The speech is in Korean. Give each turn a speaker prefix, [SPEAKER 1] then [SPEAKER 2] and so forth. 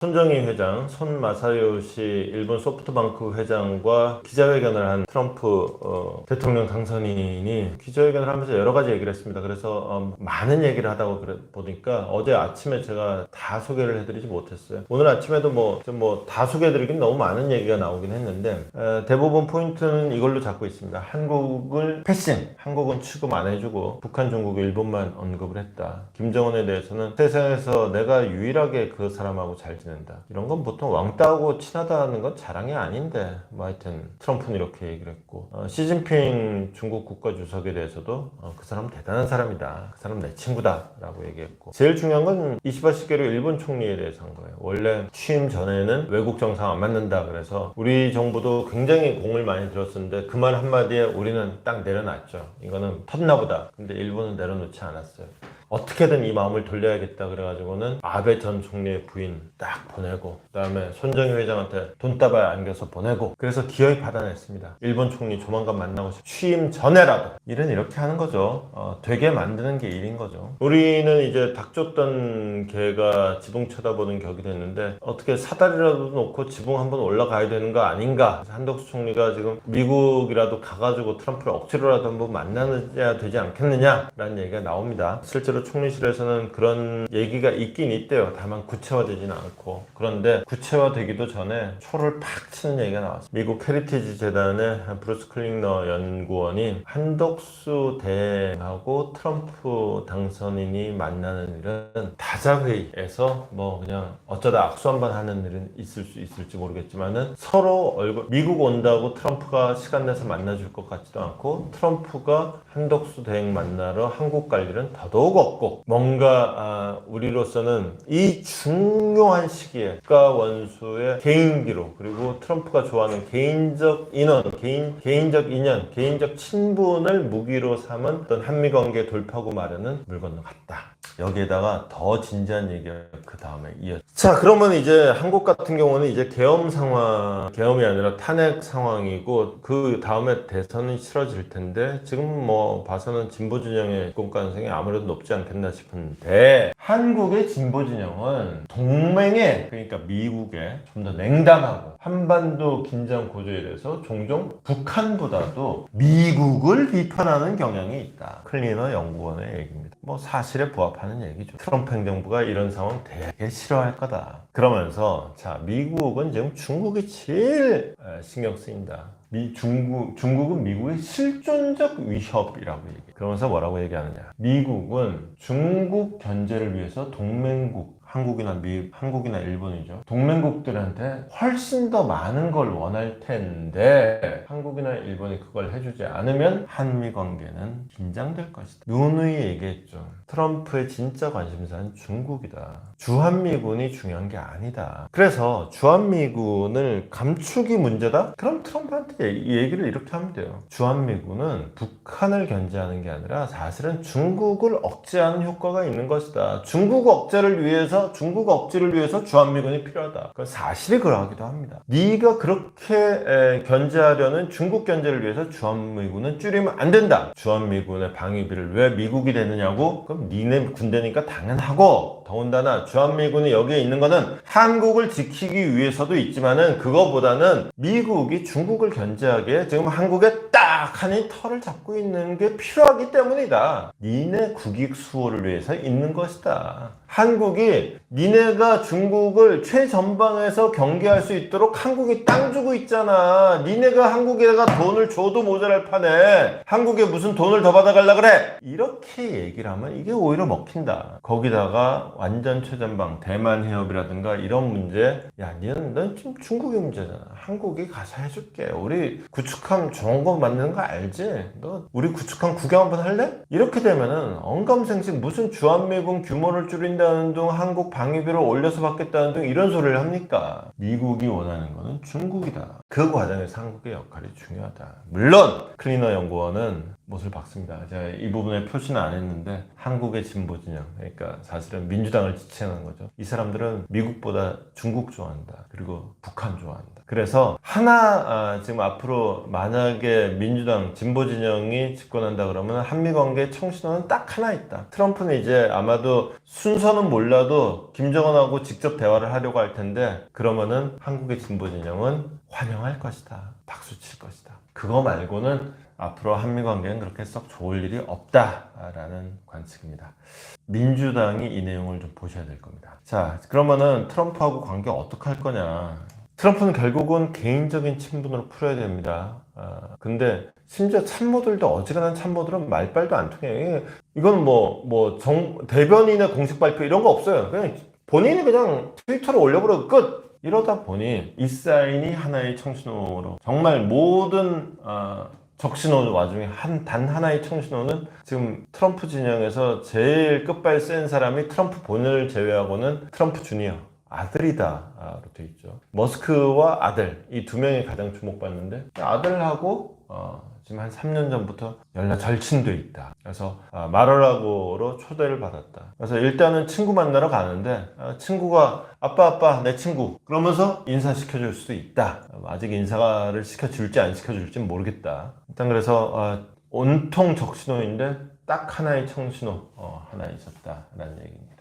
[SPEAKER 1] 손정희 회장, 손마사요시 일본 소프트뱅크 회장과 기자회견을 한 트럼프 대통령 당선인이 기자회견을 하면서 여러 가지 얘기를 했습니다. 그래서 많은 얘기를 하다고 보니까 어제 아침에 제가 다 소개를 해드리지 못했어요. 오늘 아침에도 다 소개해드리긴 너무 많은 얘기가 나오긴 했는데 대부분 포인트는 이걸로 잡고 있습니다. 한국을 패싱, 한국은 취급 안 해주고 북한, 중국, 일본만 언급을 했다. 김정은에 대해서는 세상에서 내가 유일하게 그 사람하고 잘 지낸다. 이런 건 보통 왕따하고 친하다는 건 자랑이 아닌데 하여튼 트럼프는 이렇게 얘기를 했고 시진핑 중국 국가주석에 대해서도 그 사람 대단한 사람이다. 그 사람 내 친구다 라고 얘기했고 제일 중요한 건 이시바 시게루 일본 총리에 대해서 한 거예요. 원래 취임 전에는 외국 정상 안 맞는다 그래서 우리 정부도 굉장히 공을 많이 들었었는데 그 말 한마디에 우리는 딱 내려놨죠. 이거는 텄나보다. 근데 일본은 내려놓지 않았어요. 어떻게든 이 마음을 돌려야겠다 그래가지고는 아베 전 총리의 부인 딱 보내고 그 다음에 손정희 회장한테 돈다발 안겨서 보내고 그래서 기어이 받아냈습니다. 일본 총리 조만간 만나고 싶어 취임 전에라도 일은 이렇게 하는 거죠. 되게 만드는 게 일인 거죠. 우리는 이제 닥쳤던 개가 지붕 쳐다보는 격이 됐는데 어떻게 사다리라도 놓고 지붕 한번 올라가야 되는 거 아닌가. 한덕수 총리가 지금 미국이라도 가가지고 트럼프를 억지로라도 한번 만나야 되지 않겠느냐라는 얘기가 나옵니다. 실제로 총리실에서는 그런 얘기가 있긴 있대요. 다만 구체화되지는 않고. 그런데 구체화되기도 전에 초를 팍 치는 얘기가 나왔어요. 미국 헤리티지 재단의 브루스 클링너 연구원이 한덕수 대행하고 트럼프 당선인이 만나는 일은 다자회의에서 그냥 어쩌다 악수 한번 하는 일은 있을 수 있을지 모르겠지만은 서로 미국 온다고 트럼프가 시간 내서 만나줄 것 같지도 않고 트럼프가 한덕수 대행 만나러 한국 갈 일은 더더욱 없고 뭔가 우리로서는 이 중요한 시기에 국가 원수의 개인기로 그리고 트럼프가 좋아하는 개인적 인원, 개인적 인연, 개인적 친분을 무기로 삼은 어떤 한미관계 돌파구 마련은 물 건너갔다. 여기에다가 더 진지한 얘기가 그 다음에 이어져. 자, 그러면 이제 한국 같은 경우는 이제 계엄 상황, 계엄이 아니라 탄핵 상황이고 그 다음에 대선은 치러질 텐데 지금 봐서는 진보 진영의 입권 가능성이 아무래도 높지 않겠나 싶은데 한국의 진보 진영은 동맹에 그러니까 미국에 좀 더 냉담하고 한반도 긴장 고조에 대해서 종종 북한보다도 미국을 비판하는 경향이 있다. 클리너 연구원의 얘기입니다. 사실에 부합하는 얘기죠. 트럼프 행정부가 이런 상황 되게 싫어할 거다. 그러면서 미국은 지금 중국이 제일 신경 쓰인다. 중국은 미국의 실존적 위협이라고 얘기해요. 그러면서 뭐라고 얘기하느냐. 미국은 중국 견제를 위해서 동맹국 한국이나 일본이죠. 동맹국들한테 훨씬 더 많은 걸 원할 텐데 한국이나 일본이 그걸 해주지 않으면 한미 관계는 긴장될 것이다. 누누이 얘기했죠. 트럼프의 진짜 관심사는 중국이다. 주한미군이 중요한 게 아니다. 그래서 주한미군을 감축이 문제다? 그럼 트럼프한테 이 얘기를 이렇게 하면 돼요. 주한미군은 북한을 견제하는 게 아니라 사실은 중국을 억제하는 효과가 있는 것이다. 중국 억지를 위해서 주한미군이 필요하다. 그 사실이 그러하기도 합니다. 네가 그렇게 견제하려는 중국 견제를 위해서 주한미군은 줄이면 안 된다. 주한미군의 방위비를 왜 미국이 되느냐고? 그럼 니네 군대니까 당연하고 더군다나 주한미군이 여기에 있는 거는 한국을 지키기 위해서도 있지만은 그거보다는 미국이 중국을 견제하기에 지금 한국에 딱 하니 털을 잡고 있는 게 필요하기 때문이다. 니네 국익 수호를 위해서 있는 것이다. 한국이 니네가 중국을 최전방에서 경계할 수 있도록 한국이 땅 주고 있잖아. 니네가 한국에다가 돈을 줘도 모자랄 판에 한국에 무슨 돈을 더 받아갈라 그래? 이렇게 얘기를 하면 이게 오히려 먹힌다. 거기다가 완전 최전방 대만 해협이라든가 이런 문제, 야 넌 지금 중국의 문제잖아. 한국이 가서 해줄게. 우리 구축함 좋은 거 만드는 거 알지? 너 우리 구축함 구경 한번 할래? 이렇게 되면은 언감생식 무슨 주한미군 규모를 줄인다는 둥 한국 방위비를 올려서 받겠다는 등 이런 소리를 합니까? 미국이 원하는 거는 중국이다. 그 과정에서 한국의 역할이 중요하다. 물론 클리너 연구원은 못을 박습니다. 제가 이 부분에 표시는 안 했는데 한국의 진보 진영, 그러니까 사실은 민주당을 지칭하는 거죠. 이 사람들은 미국보다 중국 좋아한다. 그리고 북한 좋아한다. 그래서 지금 앞으로 만약에 민주당 진보 진영이 집권한다 그러면 한미 관계 청신호는 딱 하나 있다. 트럼프는 이제 아마도 순서는 몰라도 김정은하고 직접 대화를 하려고 할 텐데 그러면은 한국의 진보 진영은 환영할 것이다. 박수 칠 것이다. 그거 말고는 앞으로 한미 관계는 그렇게 썩 좋을 일이 없다라는 관측입니다. 민주당이 이 내용을 좀 보셔야 될 겁니다. 자, 그러면은 트럼프하고 관계 어떻게 할 거냐? 트럼프는 결국은 개인적인 친분으로 풀어야 됩니다. 근데 심지어 참모들도 어지간한 참모들은 말빨도 안 통해요. 이건 대변인의 공식 발표 이런 거 없어요. 그냥 본인이 그냥 트위터로 올려버려 끝! 이러다 보니 이 사인이 하나의 청신호로 정말 모든 적신호 와중에 단 하나의 청신호는 지금 트럼프 진영에서 제일 끝발 센 사람이 트럼프 본인을 제외하고는 트럼프 주니어 아들이다로 돼 있죠. 머스크와 아들 이 두 명이 가장 주목받는데 아들하고 지금 한 3년 전부터 연락 절친돼 있다. 그래서 말하라고로 초대를 받았다. 그래서 일단은 친구 만나러 가는데 친구가 아빠 내 친구 그러면서 인사시켜줄 수도 있다. 아직 인사를 시켜줄지 안 시켜줄지 모르겠다. 일단 그래서 온통 적신호인데 딱 하나의 청신호 하나 있었다라는 얘기입니다.